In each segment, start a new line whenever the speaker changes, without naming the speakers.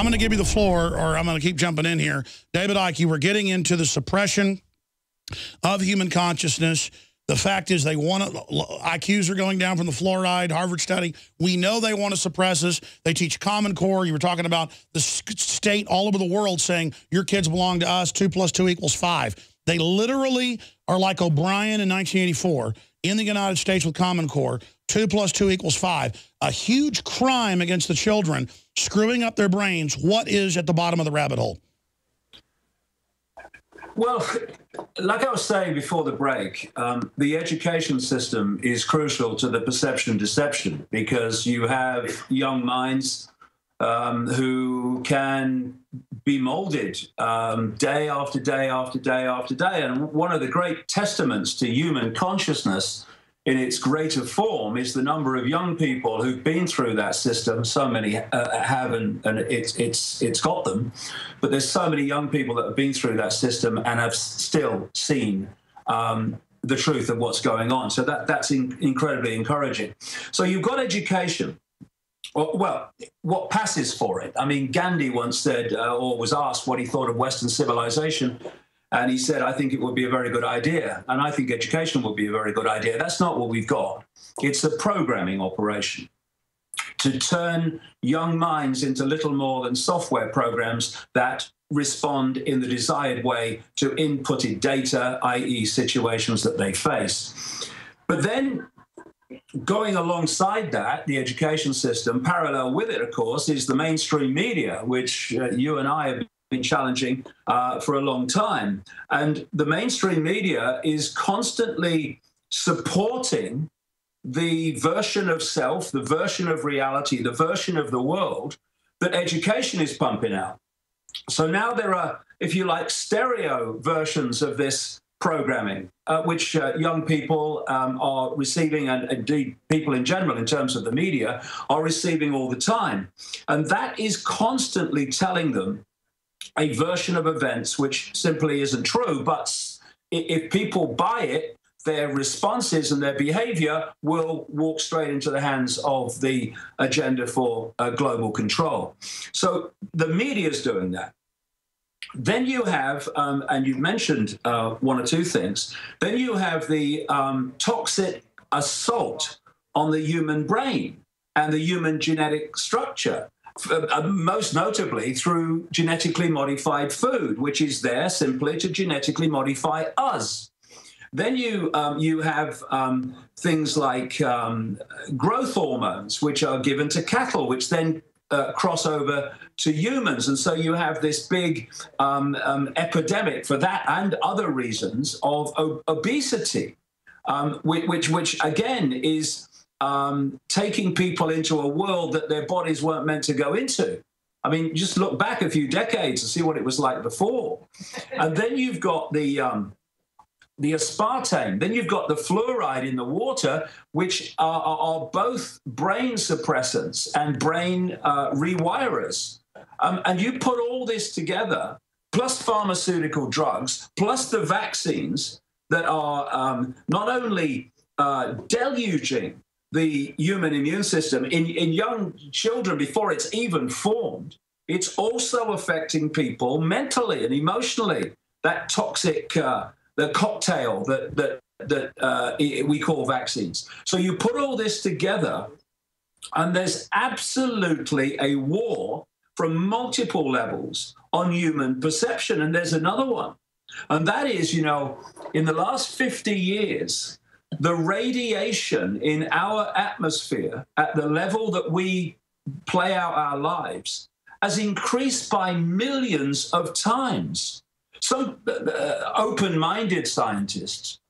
I'm going to give you the floor, or I'm going to keep jumping in here. David Icke, we're getting into the suppression of human consciousness. The fact is they want to, IQs are going down from the fluoride, Harvard study. We know they want to suppress us. They teach Common Core. You were talking about the state all over the world saying your kids belong to us, 2 + 2 = 5. They literally are like O'Brien in 1984 in the United States with Common Core, 2 + 2 = 5. A huge crime against the children, screwing up their brains. What is at the bottom of the rabbit hole?
Well, like I was saying before the break, the education system is crucial to the perception deception, because you have young minds who can be molded day after day after day after day. And one of the great testaments to human consciousness in its greater form is the number of young people who've been through that system. So many have, and it's got them. But there's so many young people that have been through that system and have still seen the truth of what's going on. So that's incredibly encouraging. So you've got education. Well, what passes for it? I mean, Gandhi once said, or was asked what he thought of Western civilization, and he said, I think it would be a very good idea. And I think education would be a very good idea. That's not what we've got. It's a programming operation to turn young minds into little more than software programs that respond in the desired way to inputted data, i.e. situations that they face. But then going alongside that, the education system, parallel with it, of course, is the mainstream media, which you and I have been challenging for a long time. And the mainstream media is constantly supporting the version of self, the version of reality, the version of the world that education is pumping out. So now there are, if you like, stereo versions of this programming, which young people are receiving, and indeed people in general in terms of the media are receiving all the time. And that is constantly telling them a version of events which simply isn't true. But if people buy it, their responses and their behavior will walk straight into the hands of the agenda for global control. So the media is doing that. Then you have, and you've mentioned one or two things, then you have the toxic assault on the human brain and the human genetic structure, most notably through genetically modified food, which is there simply to genetically modify us. Then you have things like growth hormones, which are given to cattle, which then cross over to humans. And so you have this big epidemic for that and other reasons of obesity, which again is taking people into a world that their bodies weren't meant to go into. I mean, just look back a few decades and see what it was like before. And then you've got the aspartame, then you've got the fluoride in the water, which are both brain suppressants and brain rewirers. And you put all this together, plus pharmaceutical drugs, plus the vaccines that are not only deluging the human immune system in young children before it's even formed, it's also affecting people mentally and emotionally. That toxic the cocktail that we call vaccines. So you put all this together, and there's absolutely a war from multiple levels on human perception. And there's another one, and that is, you know, in the last 50 years, the radiation in our atmosphere at the level that we play out our lives has increased by millions of times. Some open-minded scientists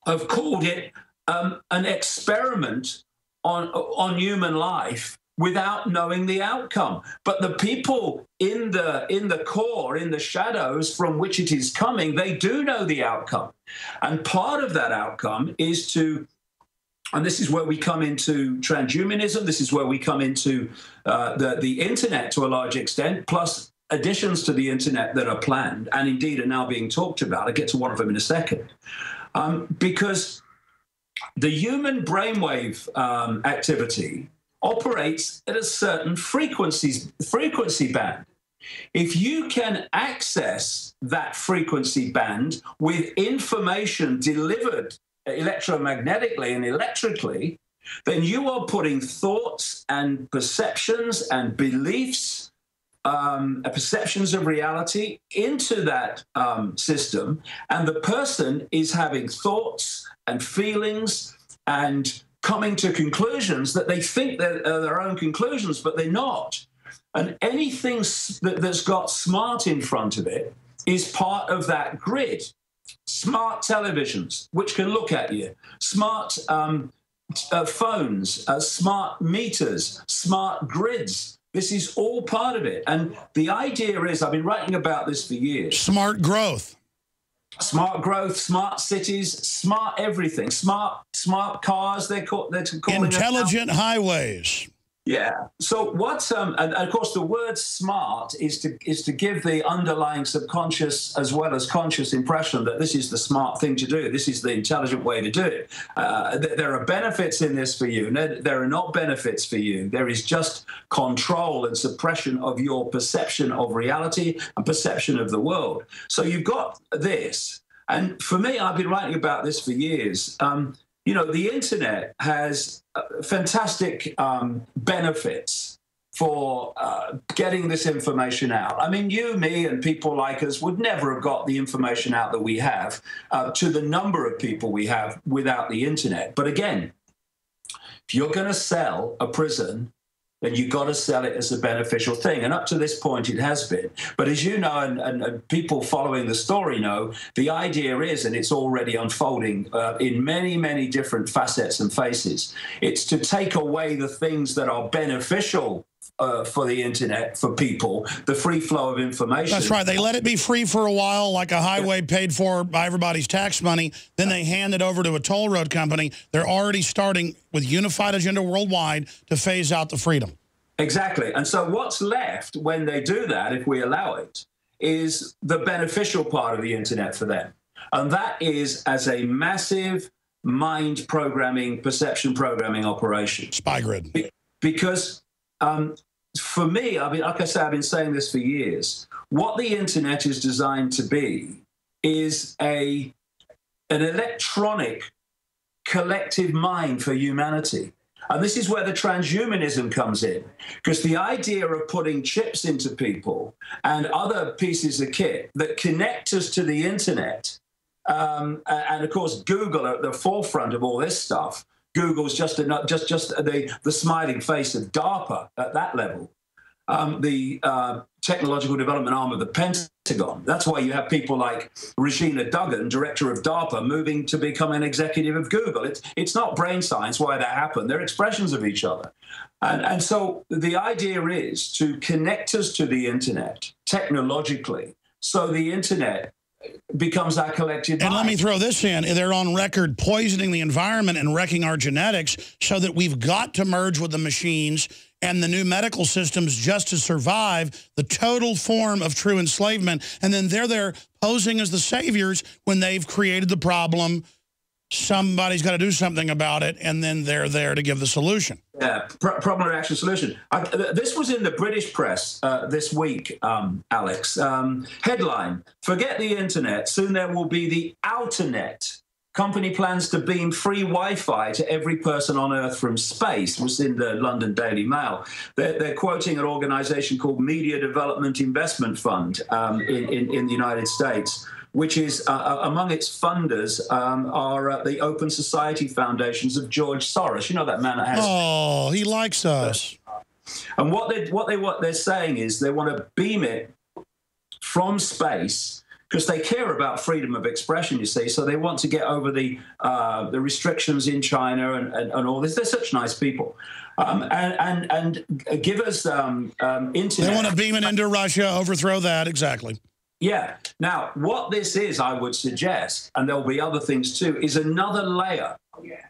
have called it an experiment on human life without knowing the outcome. But the people in the core, in the shadows from which it is coming, they do know the outcome. And part of that outcome is to, and this is where we come into transhumanism, this is where we come into the internet to a large extent, plus additions to the internet that are planned and indeed are now being talked about. I'll get to one of them in a second. Because the human brainwave activity operates at a certain frequency band. If you can access that frequency band with information delivered electromagnetically and electrically, then you are putting thoughts and perceptions and beliefs, perceptions of reality into that system, and the person is having thoughts and feelings and coming to conclusions that they think they're their own conclusions, but they're not. And anything that's got smart in front of it is part of that grid. Smart televisions, which can look at you, smart phones, smart meters, smart grids. This is all part of it. And the idea is, I've been writing about this for years.
Smart growth.
Smart growth, smart cities, smart everything, smart cars. They're calling
intelligent highways.
Yeah. So what? And of course, the word "smart" is to give the underlying subconscious as well as conscious impression that this is the smart thing to do. This is the intelligent way to do it. There are benefits in this for you. There are not benefits for you. There is just control and suppression of your perception of reality and perception of the world. So you've got this. And for me, I've been writing about this for years. You know, the internet has fantastic benefits for getting this information out. I mean, you, me, and people like us would never have got the information out that we have to the number of people we have without the internet. But again, if you're going to sell a prison, then you've got to sell it as a beneficial thing. And up to this point, it has been. But as you know, and people following the story know, the idea is, and it's already unfolding in many, many different facets and faces, it's to take away the things that are beneficial for the internet, for people, the free flow of information.
That's right. They let it be free for a while, like a highway paid for by everybody's tax money. Then they hand it over to a toll road company. They're already starting with unified agenda worldwide to phase out the freedom.
Exactly. And so what's left when they do that, if we allow it, is the beneficial part of the internet for them. And that is as a massive mind programming, perception programming operation.
Spy grid.
Because for me, I mean, like I say, I've been saying this for years. What the internet is designed to be is an electronic collective mind for humanity. And this is where the transhumanism comes in, because the idea of putting chips into people and other pieces of kit that connect us to the internet, and of course, Google at the forefront of all this stuff. Google's just the smiling face of DARPA at that level, the technological development arm of the Pentagon. That's why you have people like Regina Duggan, director of DARPA, moving to become an executive of Google. It's not brain science why that happened. They're expressions of each other. And so the idea is to connect us to the internet technologically, so the internet becomes our collective mind.
And let me throw this in. They're on record poisoning the environment and wrecking our genetics, so that we've got to merge with the machines and the new medical systems just to survive the total form of true enslavement. And then they're there posing as the saviors when they've created the problem. Somebody's got to do something about it, and then they're there to give the solution.
Yeah, problem, reaction, solution. This was in the British press this week, Alex. Headline, forget the internet, soon there will be the outernet. Company plans to beam free Wi-Fi to every person on Earth from space, was in the London Daily Mail. They're quoting an organization called Media Development Investment Fund in the United States, which is among its funders are the Open Society Foundations of George Soros. You know that man that has...
Oh, he likes us.
And what they're saying is they want to beam it from space, because they care about freedom of expression, you see. So they want to get over the restrictions in China and all this. They're such nice people. And give us internet.
They want to beam it into Russia, overthrow that, exactly.
Yeah. Now, what this is, I would suggest, and there'll be other things too, is another layer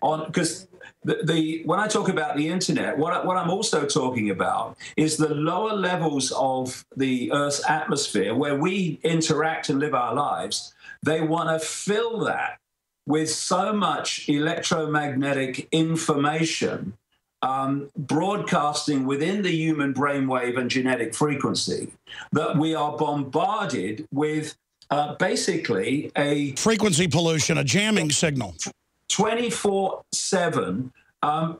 on, because when I talk about the internet, what I'm also talking about is the lower levels of the Earth's atmosphere where we interact and live our lives. They want to fill that with so much electromagnetic information broadcasting within the human brainwave and genetic frequency, that we are bombarded with basically a
frequency pollution, a jamming signal,
24/7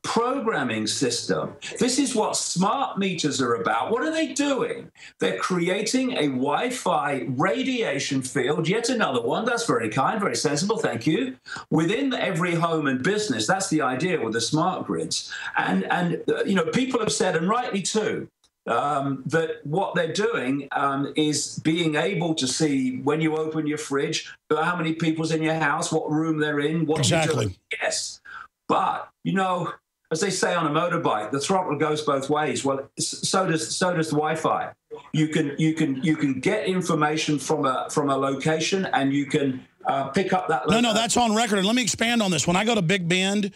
programming system. This is what smart meters are about. What are they doing? They're creating a Wi-Fi radiation field, yet another one. That's very kind, very sensible, thank you. Within every home and business, that's the idea with the smart grids. And you know, people have said, and rightly too, that what they're doing is being able to see when you open your fridge, how many people's in your house, what room they're in, what
exactly.
you're doing. Yes. But, you know, as they say on a motorbike, the throttle goes both ways. Well, so does the Wi-Fi. You can get information from a location, and you can pick up that.
No, that's on record. And let me expand on this. When I go to Big Bend,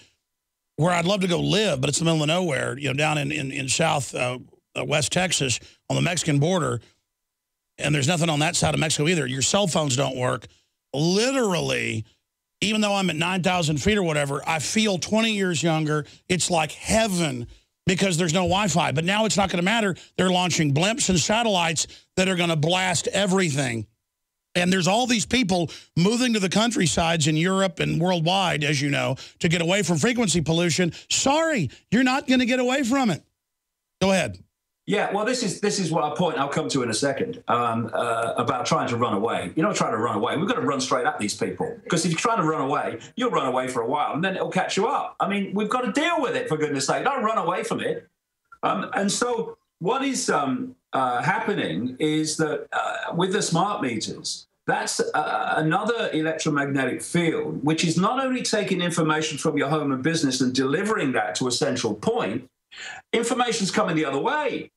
where I'd love to go live, but it's in the middle of nowhere, you know, down in South West Texas on the Mexican border, and there's nothing on that side of Mexico either. Your cell phones don't work. Literally, even though I'm at 9,000 feet or whatever, I feel 20 years younger. It's like heaven because there's no Wi-Fi. But now it's not going to matter. They're launching blimps and satellites that are going to blast everything. And there's all these people moving to the countrysides in Europe and worldwide, as you know, to get away from frequency pollution. Sorry, you're not going to get away from it. Go ahead.
Yeah, well, this is what I point I'll come to in a second about trying to run away. You're not trying to run away. We've got to run straight at these people, because if you're trying to run away, you'll run away for a while, and then it'll catch you up. I mean, we've got to deal with it, for goodness sake. Don't run away from it. And so what is happening is that with the smart meters, that's another electromagnetic field, which is not only taking information from your home and business and delivering that to a central point. Information's coming the other way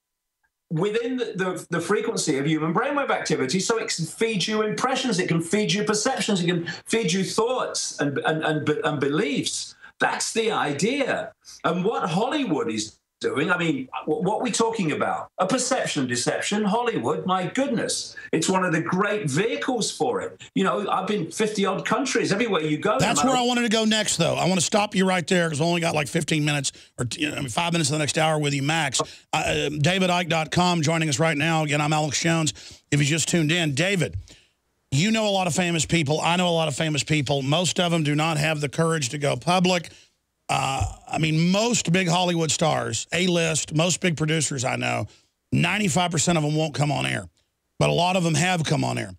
within the frequency of human brainwave activity. So it can feed you impressions, it can feed you perceptions, it can feed you thoughts and beliefs. That's the idea. And what Hollywood is doing, I mean, what are we talking about? A perception deception, Hollywood, my goodness. It's one of the great vehicles for it. You know, I've been 50-odd countries, everywhere you go.
That's where I wanted to go next, though. I want to stop you right there, because we only got like 15 minutes, or 5 minutes of the next hour with you, max. DavidIcke.com joining us right now. Again, I'm Alex Jones, if you just tuned in. David, you know a lot of famous people. I know a lot of famous people. Most of them do not have the courage to go public. I mean, most big Hollywood stars, A-list, most big producers I know, 95% of them won't come on air. But a lot of them have come on air.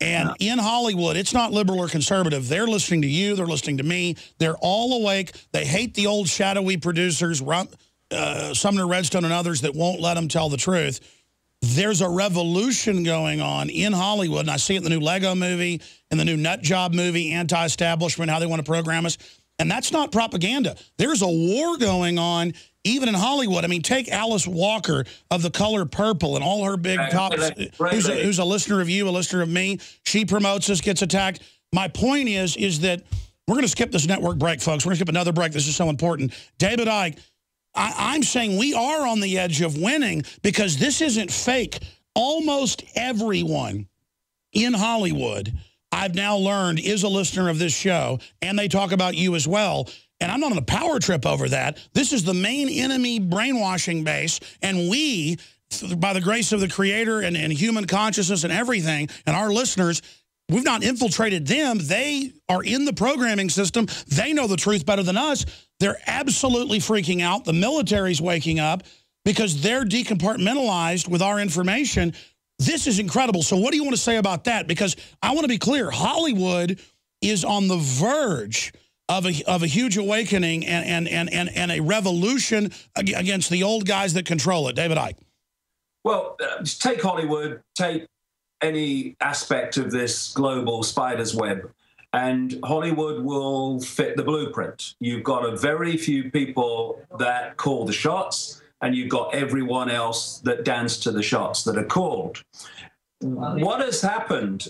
And in Hollywood, it's not liberal or conservative. They're listening to you. They're listening to me. They're all awake. They hate the old shadowy producers, Sumner Redstone and others that won't let them tell the truth. There's a revolution going on in Hollywood, and I see it in the new Lego movie, in the new Nut Job movie, anti-establishment, how they want to program us. And that's not propaganda. There's a war going on even in Hollywood. I mean, take Alice Walker of The Color Purple and all her big tops, who's a listener of you, a listener of me. She promotes us, gets attacked. My point is that we're going to skip this network break, folks. We're going to skip another break. This is so important. David Icke, I'm saying we are on the edge of winning, because this isn't fake. Almost everyone in Hollywood, I've now learned, is a listener of this show, and they talk about you as well. And I'm not on a power trip over that. This is the main enemy brainwashing base, and we, by the grace of the Creator and human consciousness and everything, and our listeners, we've not infiltrated them. They are in the programming system. They know the truth better than us. They're absolutely freaking out. The military's waking up because they're decompartmentalized with our information. This is incredible. So what do you want to say about that? Because I want to be clear, Hollywood is on the verge of a huge awakening and a revolution against the old guys that control it. David Icke.
Well, take Hollywood, take any aspect of this global spider's web, and Hollywood will fit the blueprint. You've got a very few people that call the shots, and you've got everyone else that dance to the shots that are called. What has happened,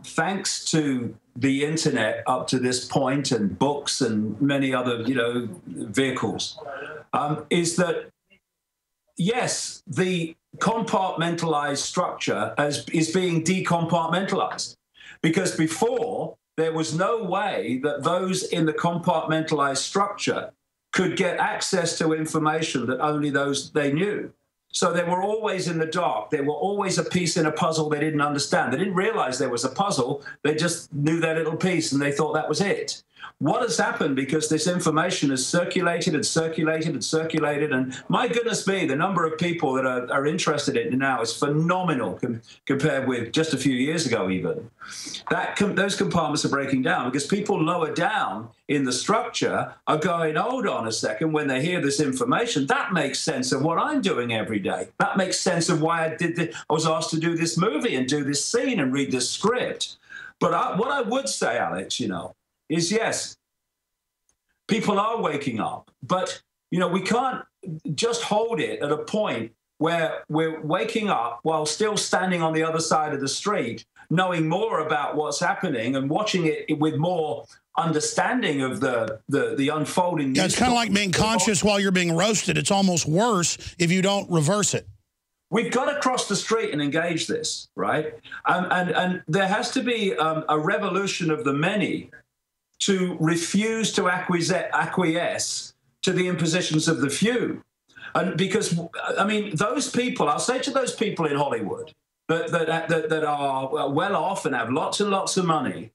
thanks to the internet up to this point, and books and many other, vehicles, is that, yes, the compartmentalized structure is being decompartmentalized. Because before, there was no way that those in the compartmentalized structure could get access to information that only those they knew. So they were always in the dark. They were always a piece in a puzzle they didn't understand. They didn't realize there was a puzzle. They just knew their little piece and they thought that was it. What has happened, because this information has circulated and circulated and circulated, and my goodness me, the number of people that are interested in it now is phenomenal compared with just a few years ago even. Those compartments are breaking down because people lower down in the structure are going, hold on a second, when they hear this information, that makes sense of what I'm doing every day. That makes sense of why I was asked to do this movie and do this scene and read this script. But what I would say, Alex, is yes, people are waking up, but, we can't just hold it at a point where we're waking up while still standing on the other side of the street, knowing more about what's happening and watching it with more understanding of the unfolding.
Yeah, it's kind of like being conscious while you're being roasted. It's almost worse if you don't reverse it.
We've got to cross the street and engage this, right? And there has to be a revolution of the many to refuse to acquiesce to the impositions of the few. And because, those people, I'll say to those people in Hollywood that are well off and have lots and lots of money,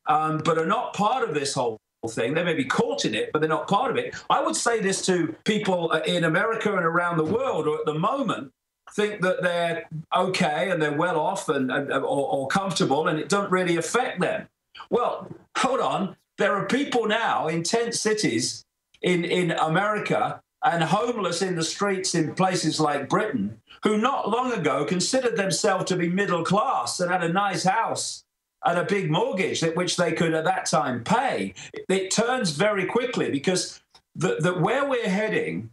but are not part of this whole thing. They may be caught in it, but they're not part of it. I would say this to people in America and around the world who at the moment think that they're okay and they're well off or comfortable and it doesn't really affect them. Well, hold on. There are people now in tent cities in America and homeless in the streets in places like Britain who not long ago considered themselves to be middle class and had a nice house and a big mortgage which they could at that time pay. It turns very quickly because where we're heading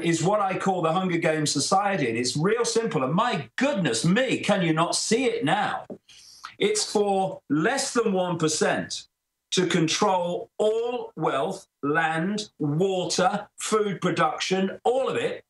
is what I call the Hunger Games society. And it's real simple. And my goodness me, can you not see it now? It's for less than 1% to control all wealth, land, water, food production, all of it,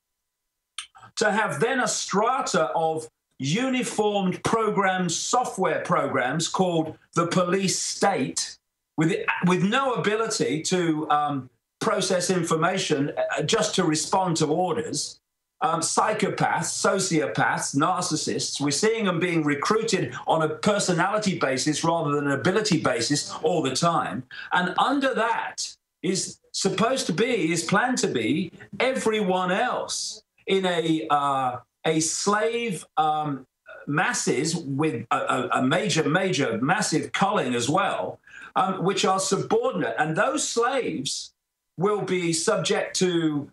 to have then a strata of uniformed programs, software programs called the police state, with no ability to process information just to respond to orders. Psychopaths, sociopaths, narcissists, we're seeing them being recruited on a personality basis rather than an ability basis all the time. And under that is planned to be everyone else in a slave masses with a major, massive culling as well, which are subordinate. And those slaves will be subject to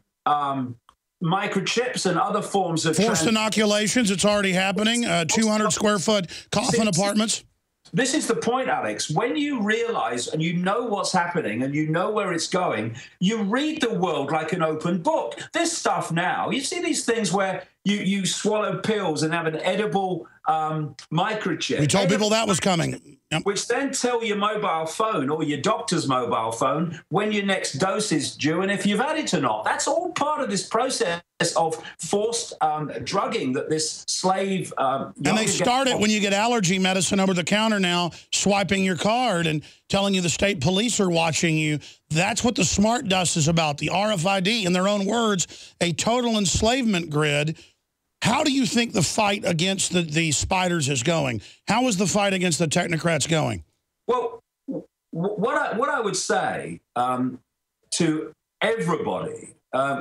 microchips and other forms of
forced inoculations. It's already happening. 200 square foot coffin apartments.
This is the point, Alex. When you realize and you know what's happening and you know where it's going, you read the world like an open book. This stuff now, you see these things where you swallow pills and have an edible microchip.
We told people that was coming. Yep.
Which then tell your mobile phone or your doctor's mobile phone when your next dose is due and if you've had it or not. That's all part of this process of forced drugging that this slave...
and they start it when you get allergy medicine over the counter now, swiping your card and telling you the state police are watching you. That's what the smart dust is about, the RFID, in their own words, a total enslavement grid. How do you think the fight against the spiders is going? How is the fight against the technocrats going?
Well, what I would say to everybody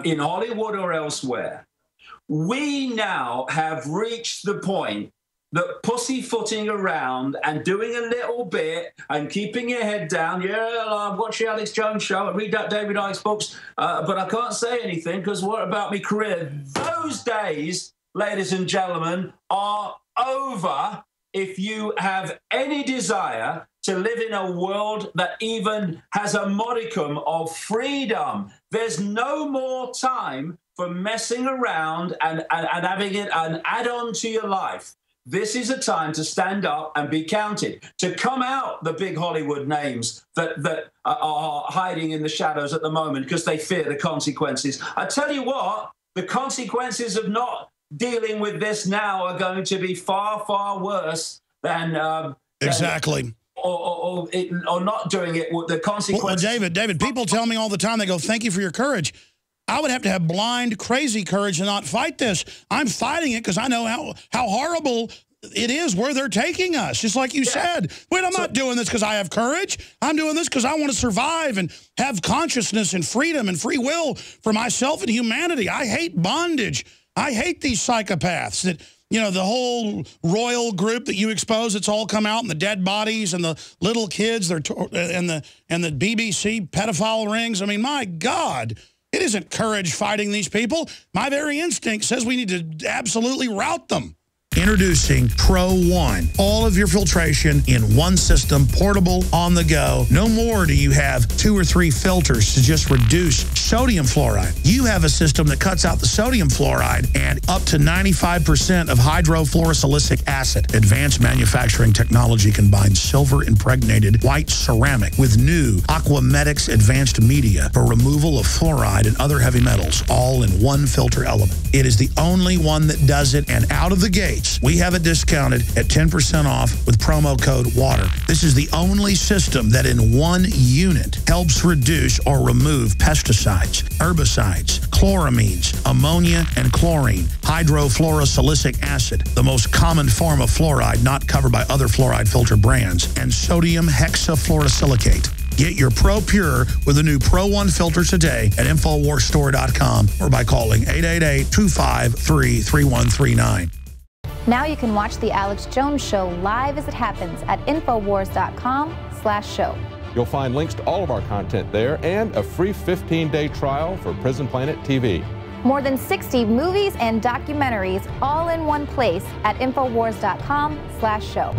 in Hollywood or elsewhere, we now have reached the point that pussyfooting around and doing a little bit and keeping your head down, I watch the Alex Jones show, I read that David Icke's books, but I can't say anything because what about my career? Those days, ladies and gentlemen, are over if you have any desire to live in a world that even has a modicum of freedom. There's no more time for messing around and having it an add-on to your life. This is a time to stand up and be counted, to come out the big Hollywood names that are hiding in the shadows at the moment because they fear the consequences. I tell you what, the consequences of not dealing with this now are going to be far, far worse than...
Exactly.
or not doing it, the consequences.
Well, David, people tell me all the time, they go, thank you for your courage. I would have to have blind, crazy courage to not fight this. I'm fighting it because I know how horrible it is where they're taking us, just like you said. Wait, I'm not doing this because I have courage. I'm doing this because I want to survive and have consciousness and freedom and free will for myself and humanity. I hate bondage. I hate these psychopaths that, you know, the whole royal group that you expose, it's all come out, and the dead bodies and the little kids, and the BBC pedophile rings. I mean, my God. It isn't courage fighting these people. My very instinct says we need to absolutely rout them. Introducing Pro One. All of your filtration in one system, portable, on the go. No more do you have 2 or 3 filters to just reduce sodium fluoride. You have a system that cuts out the sodium fluoride and up to 95% of hydrofluorosilicic acid. Advanced manufacturing technology combines silver-impregnated white ceramic with new Aquamedics advanced media for removal of fluoride and other heavy metals, all in one filter element. It is the only one that does it, and out of the gate, we have it discounted at 10% off with promo code WATER. This is the only system that in one unit helps reduce or remove pesticides, herbicides, chloramines, ammonia, and chlorine, hydrofluorosilicic acid, the most common form of fluoride not covered by other fluoride filter brands, and sodium hexafluorosilicate. Get your Pro Pure with the new Pro One filter today at InfoWarsStore.com or by calling 888-253-3139.
Now you can watch The Alex Jones Show live as it happens at Infowars.com/show.
You'll find links to all of our content there and a free 15-day trial for Prison Planet TV.
More than 60 movies and documentaries all in one place at Infowars.com/show.